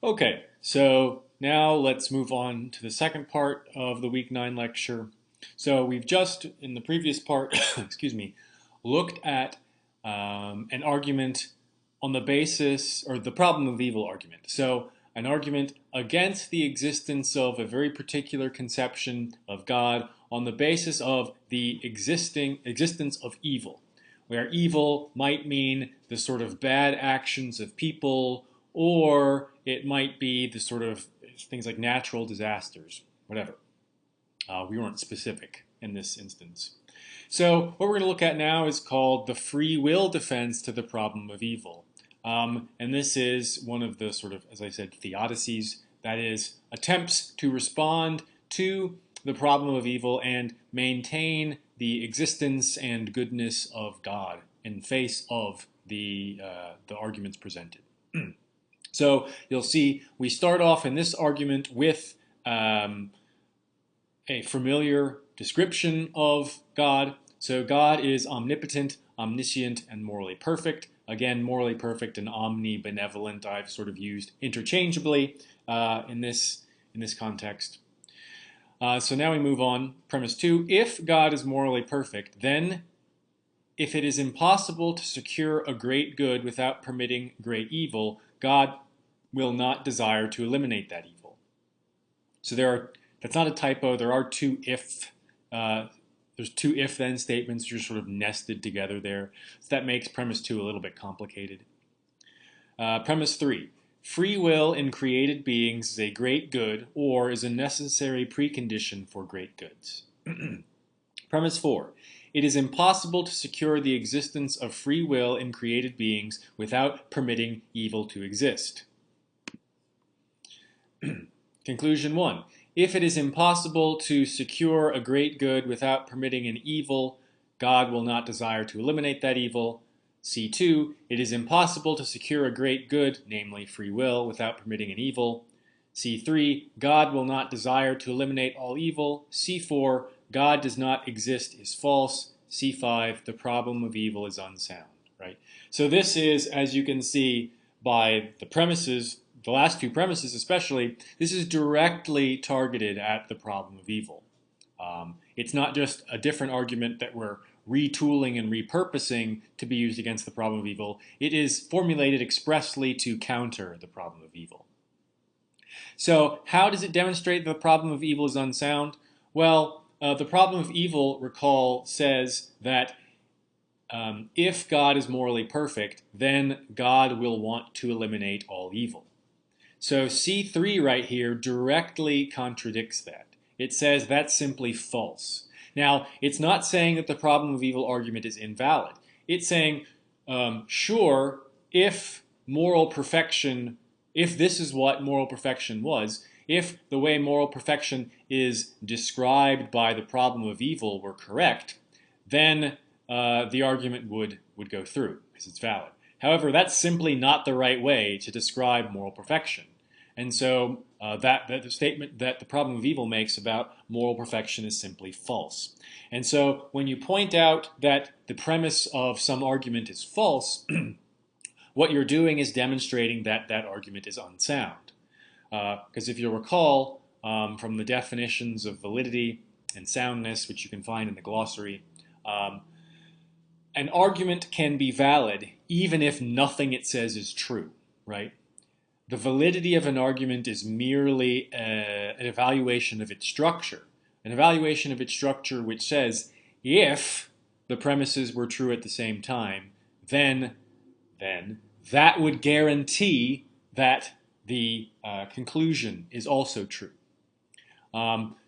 Okay, so now let's move on to the second part of the week 9 lecture. So we've just, in the previous part, excuse me, looked at an argument on the basis, or the problem of evil argument. So an argument against the existence of a very particular conception of God on the basis of the existence of evil, where evil might mean the sort of bad actions of people, or it might be the sort of things like natural disasters, whatever. We weren't specific in this instance. So what we're going to look at now is called the free will defense to the problem of evil. And this is one of the sort of, as I said, theodicies, that is, attempts to respond to the problem of evil and maintain the existence and goodness of God in face of the arguments presented. So you'll see we start off in this argument with a familiar description of God. So God is omnipotent, omniscient, and morally perfect. Again, morally perfect and omnibenevolent I've sort of used interchangeably in this context. So now we move on. Premise 2, if God is morally perfect, then if it is impossible to secure a great good without permitting great evil, God will not desire to eliminate that evil. So that's not a typo. There are two there's two if-then statements which are sort of nested together there. So that makes premise 2 a little bit complicated. Premise 3, free will in created beings is a great good or is a necessary precondition for great goods. Premise 4, it is impossible to secure the existence of free will in created beings without permitting evil to exist. Conclusion 1. If it is impossible to secure a great good without permitting an evil, God will not desire to eliminate that evil. C2. It is impossible to secure a great good, namely free will, without permitting an evil. C3. God will not desire to eliminate all evil. C4. God does not exist is false. C5. The problem of evil is unsound. Right? So this is, as you can see by the premises, the last two premises especially, this is directly targeted at the problem of evil. It's not just a different argument that we're retooling and repurposing to be used against the problem of evil. It is formulated expressly to counter the problem of evil. So how does it demonstrate that the problem of evil is unsound? Well, the problem of evil, recall, says that if God is morally perfect, then God will want to eliminate all evil. So C3 right here directly contradicts that. It says that's simply false. Now, it's not saying that the problem of evil argument is invalid. It's saying, sure, if moral perfection, if this is what moral perfection was, if the way moral perfection is described by the problem of evil were correct, then the argument would go through because it's valid. However, that's simply not the right way to describe moral perfection. And so that the statement that the problem of evil makes about moral perfection is simply false. And so when you point out that the premise of some argument is false, what you're doing is demonstrating that that argument is unsound. Because if you'll recall from the definitions of validity and soundness, which you can find in the glossary, an argument can be valid even if nothing it says is true, right? The validity of an argument is merely an evaluation of its structure. An evaluation of its structure which says if the premises were true at the same time, then that would guarantee that the conclusion is also true.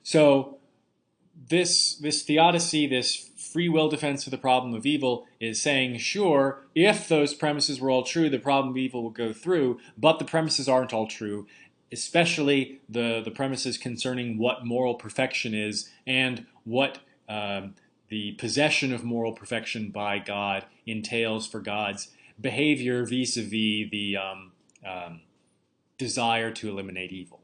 So this theodicy, this free will defense of the problem of evil, is saying, sure, if those premises were all true, the problem of evil will go through, but the premises aren't all true, especially the premises concerning what moral perfection is and what the possession of moral perfection by God entails for God's behavior vis-a-vis the desire to eliminate evil.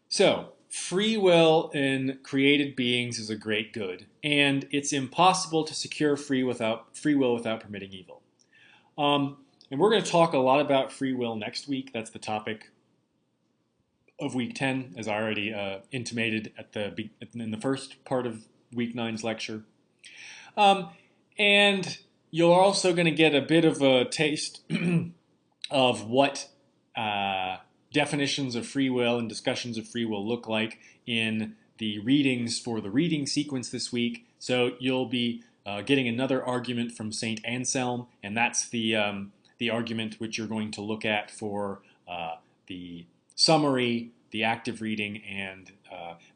So, free will in created beings is a great good, and it's impossible to secure free will without permitting evil. And we're going to talk a lot about free will next week. That's the topic of week 10, as I already intimated in the first part of week 9's lecture. And you're also going to get a bit of a taste of what definitions of free will and discussions of free will look like in the readings for the reading sequence this week. So you'll be getting another argument from St. Anselm, and that's the argument which you're going to look at for the summary, the active reading, and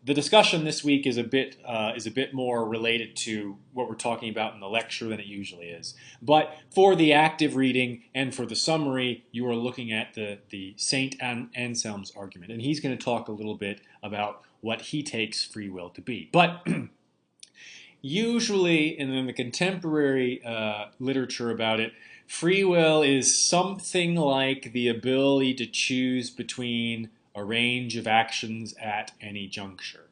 the discussion this week is a bit more related to what we're talking about in the lecture than it usually is. But for the active reading and for the summary, you are looking at the St. Anselm's argument, and he's going to talk a little bit about what he takes free will to be. But usually, in the contemporary literature about it, free will is something like the ability to choose between a range of actions at any juncture.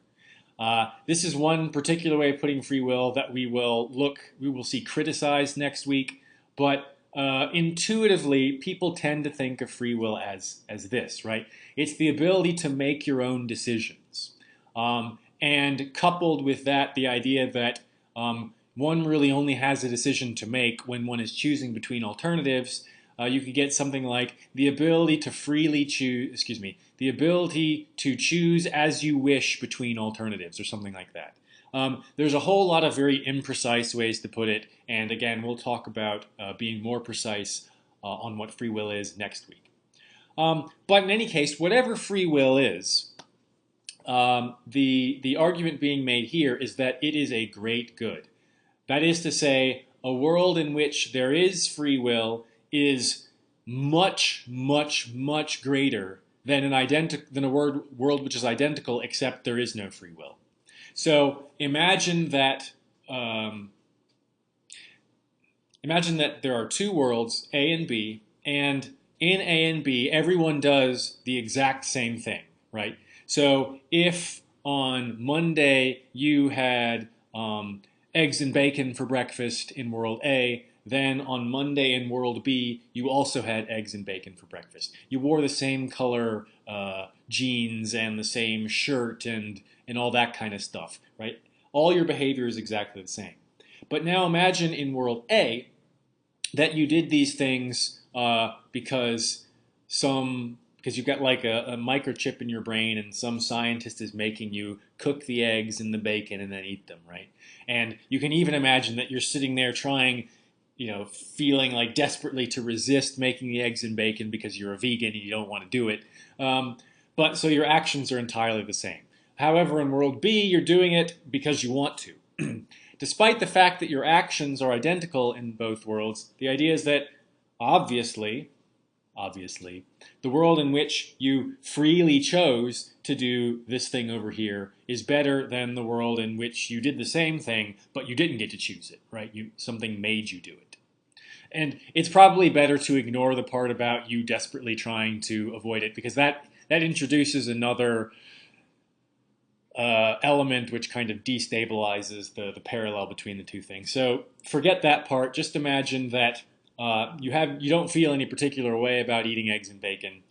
This is one particular way of putting free will that we will see criticized next week, but intuitively, people tend to think of free will as this, right? It's the ability to make your own decisions. And coupled with that, the idea that one really only has a decision to make when one is choosing between alternatives. You could get something like the ability to freely choose, the ability to choose as you wish between alternatives, or something like that. There's a whole lot of very imprecise ways to put it, and again, we'll talk about being more precise on what free will is next week. But in any case, whatever free will is, the argument being made here is that it is a great good. That is to say, a world in which there is free will is much, much, much greater than a world which is identical, except there is no free will. So imagine that there are two worlds, A and B, and in A and B, everyone does the exact same thing, right? So if on Monday you had eggs and bacon for breakfast in world A, then on Monday in world B, you also had eggs and bacon for breakfast. You wore the same color jeans and the same shirt and all that kind of stuff, right? All your behavior is exactly the same. But now imagine in world A that you did these things because you've got like a microchip in your brain and some scientist is making you cook the eggs and the bacon and then eat them, right? And you can even imagine that you're sitting there trying, feeling like desperately to resist making the eggs and bacon because you're a vegan and you don't want to do it. But so your actions are entirely the same. However, in world B, you're doing it because you want to. Despite the fact that your actions are identical in both worlds, the idea is that obviously, the world in which you freely chose to do this thing over here is better than the world in which you did the same thing, but you didn't get to choose it, right? Something made you do it. And it's probably better to ignore the part about you desperately trying to avoid it, because that introduces another element which kind of destabilizes the parallel between the two things. So forget that part. Just imagine that you don't feel any particular way about eating eggs and bacon.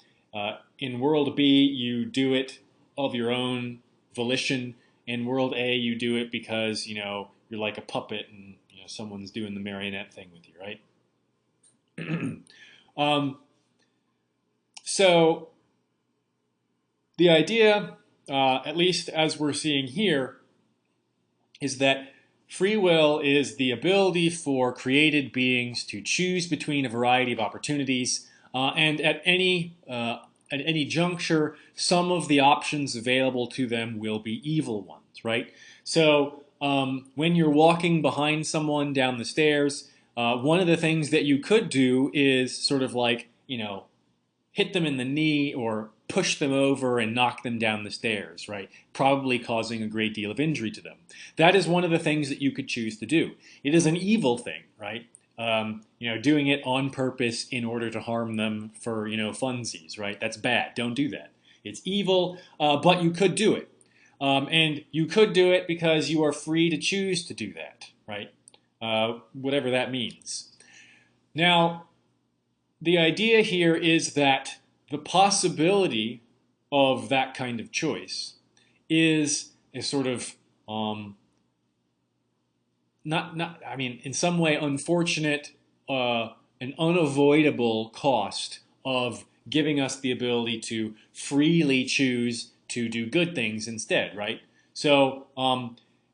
In world B, you do it of your own volition. In world A, you do it because you're like a puppet and someone's doing the marionette thing with you, right? So the idea, at least as we're seeing here, is that free will is the ability for created beings to choose between a variety of opportunities, and at any juncture, some of the options available to them will be evil ones, right? So when you're walking behind someone down the stairs, one of the things that you could do is sort of like, hit them in the knee or push them over and knock them down the stairs, right? Probably causing a great deal of injury to them. That is one of the things that you could choose to do. It is an evil thing, right? Doing it on purpose in order to harm them for, funsies, right? That's bad. Don't do that. It's evil, but you could do it. And you could do it because you are free to choose to do that, right? Whatever that means. Now, the idea here is that the possibility of that kind of choice is a sort of I mean, in some way unfortunate, an unavoidable cost of giving us the ability to freely choose to do good things instead, right? So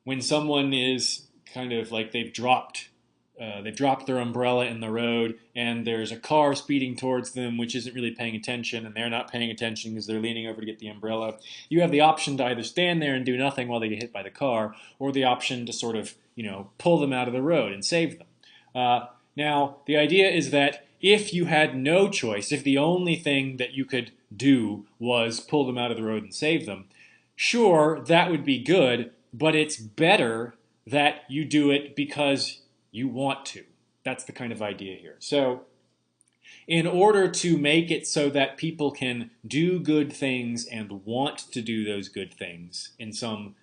when someone is kind of like they've dropped their umbrella in the road, and there's a car speeding towards them, which isn't really paying attention, and they're not paying attention because they're leaning over to get the umbrella. You have the option to either stand there and do nothing while they get hit by the car, or the option to sort of, pull them out of the road and save them. Now, the idea is that if you had no choice, if the only thing that you could do was pull them out of the road and save them, sure, that would be good, but it's better that you do it because you want to. That's the kind of idea here. So, in order to make it so that people can do good things and want to do those good things in some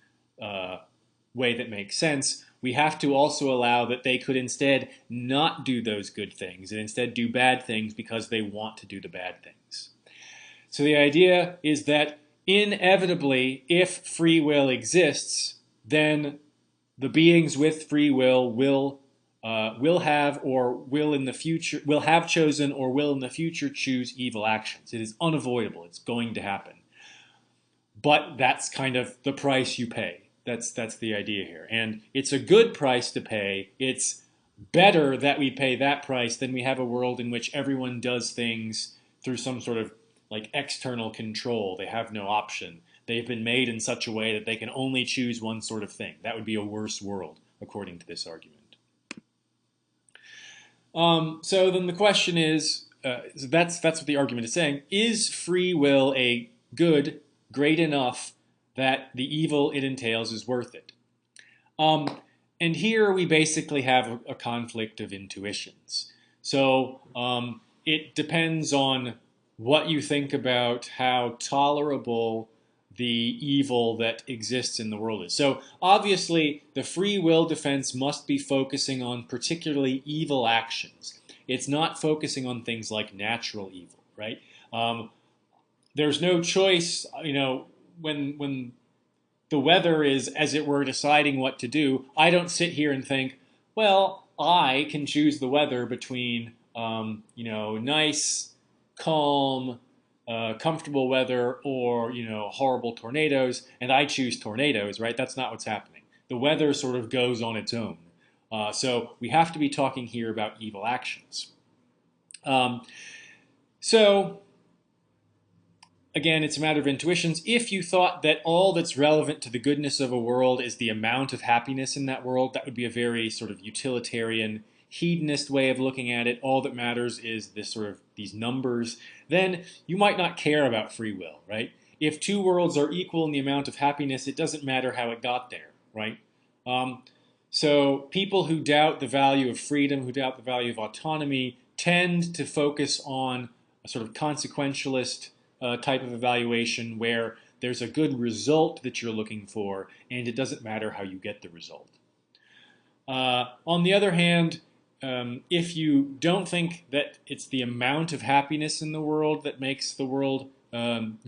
way that makes sense, we have to also allow that they could instead not do those good things and instead do bad things because they want to do the bad things. So the idea is that inevitably, if free will exists, then the beings with free will have or will in the future will have chosen or will in the future choose evil actions. It is unavoidable. It's going to happen. But that's kind of the price you pay. That's the idea here. And it's a good price to pay. It's better that we pay that price than we have a world in which everyone does things through some sort of like external control. They have no option. They've been made in such a way that they can only choose one sort of thing. That would be a worse world, according to this argument. So then the question is, so that's what the argument is saying. Is free will a good, great enough that the evil it entails is worth it? And here we basically have a conflict of intuitions. So it depends on what you think about how tolerable the evil that exists in the world is. So obviously, the free will defense must be focusing on particularly evil actions. It's not focusing on things like natural evil, right? There's no choice, when the weather is, as it were, deciding what to do. I don't sit here and think, well, I can choose the weather between, nice, calm, comfortable weather or, horrible tornadoes, and I choose tornadoes, right? That's not what's happening. The weather sort of goes on its own. So we have to be talking here about evil actions. So again, it's a matter of intuitions. If you thought that all that's relevant to the goodness of a world is the amount of happiness in that world, that would be a very sort of utilitarian, hedonist way of looking at it. All that matters is this sort of these numbers. Then you might not care about free will, right? If two worlds are equal in the amount of happiness, it doesn't matter how it got there, right? So people who doubt the value of freedom, who doubt the value of autonomy, tend to focus on a sort of consequentialist type of evaluation where there's a good result that you're looking for, and it doesn't matter how you get the result. On the other hand, if you don't think that it's the amount of happiness in the world that makes the world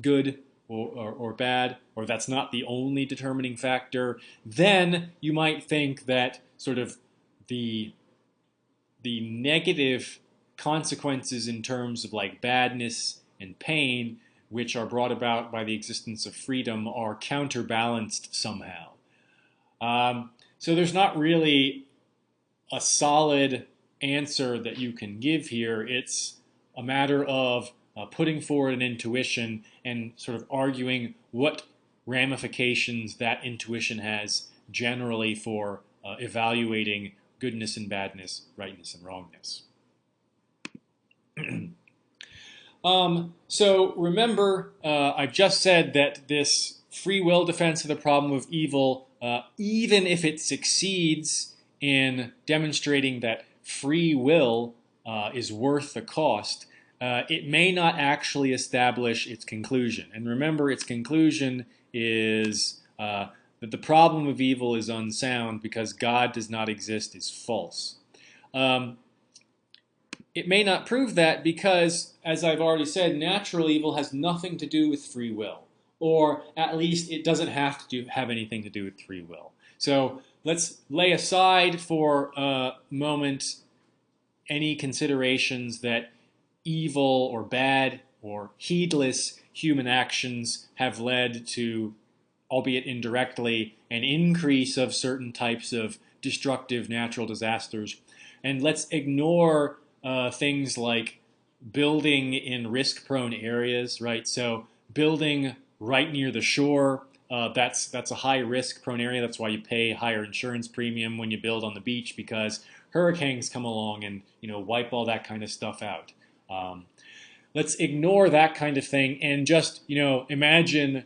good or bad, or that's not the only determining factor, then you might think that sort of the negative consequences in terms of like badness and pain, which are brought about by the existence of freedom, are counterbalanced somehow. So there's not really a solid answer that you can give here. It's a matter of putting forward an intuition and sort of arguing what ramifications that intuition has generally for evaluating goodness and badness, rightness and wrongness. So remember, I've just said that this free will defense of the problem of evil, even if it succeeds in demonstrating that free will is worth the cost, it may not actually establish its conclusion. And remember, its conclusion is that the problem of evil is unsound because God does not exist is false. it may not prove that because, as I've already said, natural evil has nothing to do with free will. Or at least it doesn't have to have anything to do with free will. So let's lay aside for a moment any considerations that evil or bad or heedless human actions have led to, albeit indirectly, an increase of certain types of destructive natural disasters. And let's ignore things like building in risk-prone areas, right? So building right near the shore, that's a high-risk prone area. That's why you pay higher insurance premium when you build on the beach, because hurricanes come along and wipe all that kind of stuff out. Let's ignore that kind of thing and just imagine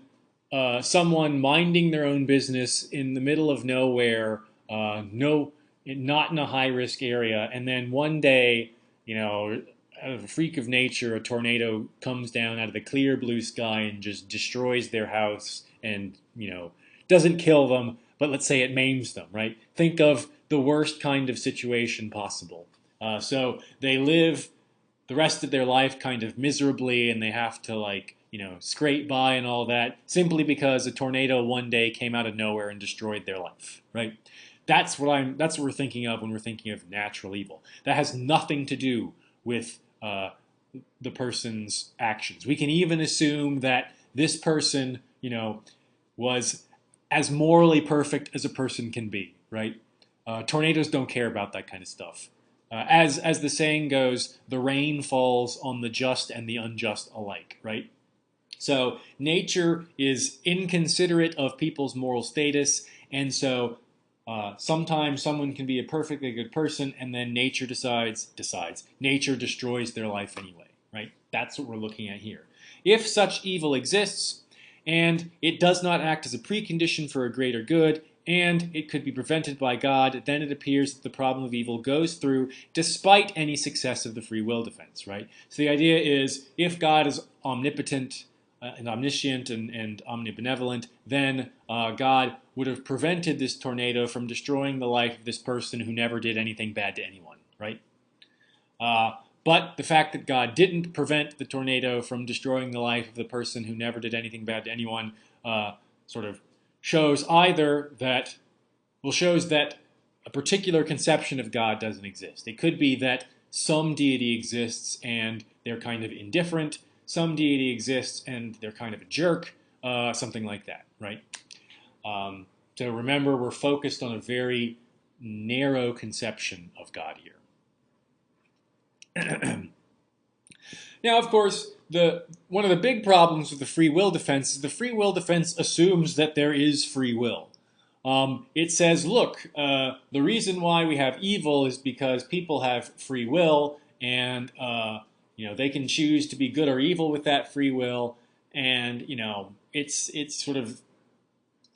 someone minding their own business in the middle of nowhere, not in a high-risk area, and then one day, out of a freak of nature, a tornado comes down out of the clear blue sky and just destroys their house and, doesn't kill them, but let's say it maims them, right? Think of the worst kind of situation possible. So they live the rest of their life kind of miserably, and they have to scrape by and all that simply because a tornado one day came out of nowhere and destroyed their life, right? That's what we're thinking of when we're thinking of natural evil. That has nothing to do with the person's actions. We can even assume that this person, was as morally perfect as a person can be, right? Tornadoes don't care about that kind of stuff. As the saying goes, the rain falls on the just and the unjust alike, right? So nature is inconsiderate of people's moral status, and so sometimes someone can be a perfectly good person, and then nature nature destroys their life anyway, right? That's what we're looking at here. If such evil exists, and it does not act as a precondition for a greater good, and it could be prevented by God, then it appears that the problem of evil goes through despite any success of the free will defense, right? So the idea is, if God is omnipotent and omniscient and omnibenevolent, then God would have prevented this tornado from destroying the life of this person who never did anything bad to anyone, right? But the fact that God didn't prevent the tornado from destroying the life of the person who never did anything bad to anyone sort of shows that a particular conception of God doesn't exist. It could be that some deity exists and they're kind of indifferent. Some deity exists and they're kind of a jerk, something like that, right? So remember, we're focused on a very narrow conception of God here. Now, of course, one of the big problems with the free will defense is the free will defense assumes that there is free will. It says, look, the reason why we have evil is because people have free will, and they can choose to be good or evil with that free will, and it's sort of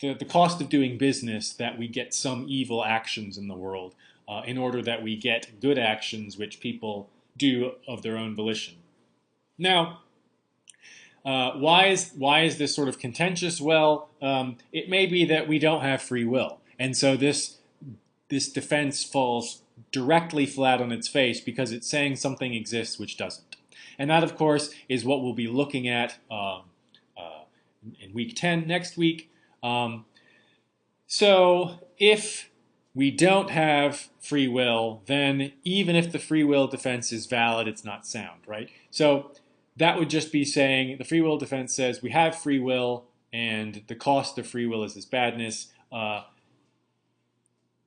the cost of doing business that we get some evil actions in the world in order that we get good actions which people do of their own volition. Now, why is this sort of contentious? Well, it may be that we don't have free will, and so this defense falls directly flat on its face because it's saying something exists which doesn't. And that, of course, is what we'll be looking at in week 10 next week. So if we don't have free will, then even if the free will defense is valid, it's not sound, right? So that would just be saying the free will defense says we have free will and the cost of free will is this badness.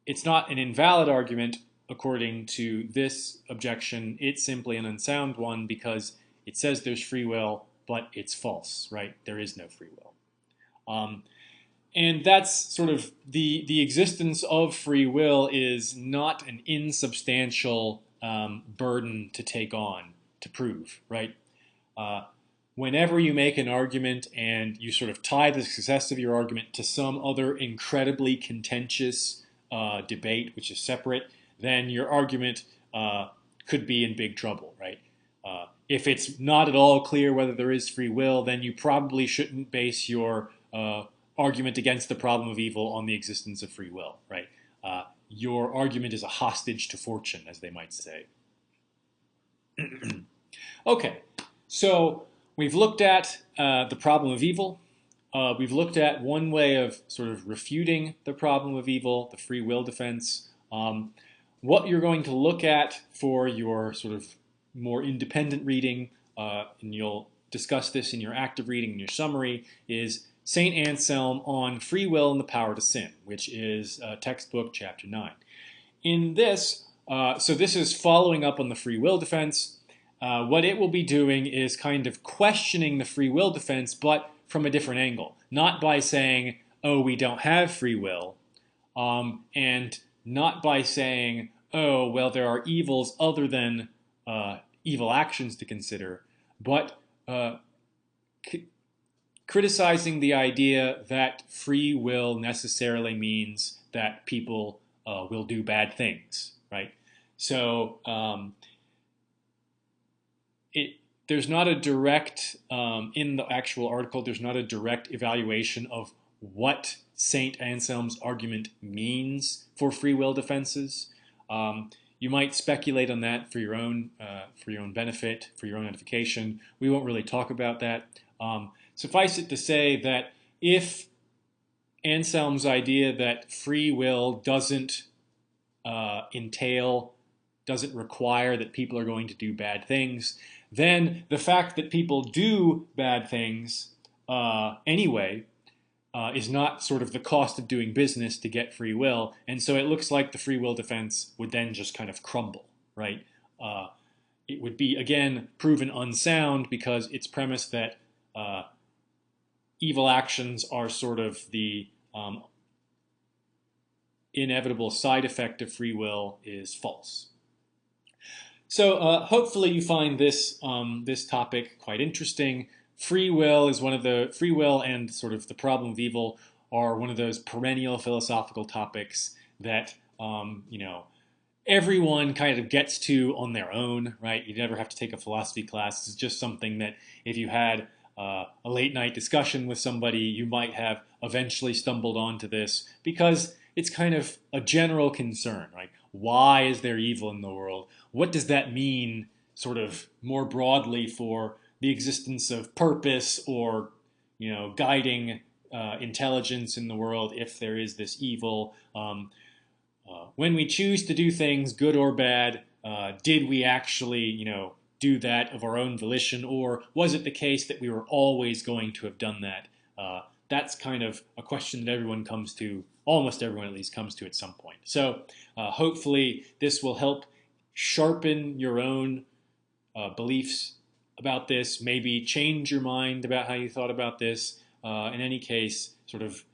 It's not an invalid argument according to this objection. It's simply an unsound one because it says there's free will, but it's false, right? There is no free will. And that's sort of the existence of free will is not an insubstantial burden to take on, to prove, right? Whenever you make an argument and you sort of tie the success of your argument to some other incredibly contentious debate, which is separate, then your argument could be in big trouble, right? If it's not at all clear whether there is free will, then you probably shouldn't base your argument against the problem of evil on the existence of free will, right? Your argument is a hostage to fortune, as they might say. Okay, so we've looked at the problem of evil. We've looked at one way of sort of refuting the problem of evil, the free will defense. What you're going to look at for your sort of more independent reading, and you'll discuss this in your active reading and your summary, is St. Anselm on Free Will and the Power to Sin, which is textbook chapter 9. In this, so this is following up on the free will defense. What it will be doing is kind of questioning the free will defense, but from a different angle. Not by saying, oh, we don't have free will, and not by saying, oh, well, there are evils other than evil actions to consider, but criticizing the idea that free will necessarily means that people will do bad things, right? So there's not a direct, in the actual article, there's not a direct evaluation of what St. Anselm's argument means for free will defenses. You might speculate on that for your own benefit, for your own edification. We won't really talk about that. Suffice it to say that if Anselm's idea that free will doesn't doesn't require that people are going to do bad things, then the fact that people do bad things anyway is not sort of the cost of doing business to get free will. And so it looks like the free will defense would then just kind of crumble, right? It would be, again, proven unsound because it's premised that evil actions are sort of the inevitable side effect of free will is false. So hopefully you find this this topic quite interesting. Free will and sort of the problem of evil are one of those perennial philosophical topics that everyone kind of gets to on their own, right? You never have to take a philosophy class. It's just something that if you had a late night discussion with somebody, you might have eventually stumbled onto this because it's kind of a general concern, right? Why is there evil in the world? What does that mean sort of more broadly for the existence of purpose or, guiding intelligence in the world if there is this evil? When we choose to do things, good or bad, did we actually, do that of our own volition, or was it the case that we were always going to have done that? That's kind of a question that everyone comes to, almost everyone at least comes to at some point. So hopefully this will help sharpen your own beliefs about this, maybe change your mind about how you thought about this. In any case, sort of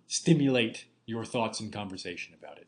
stimulate your thoughts and conversation about it.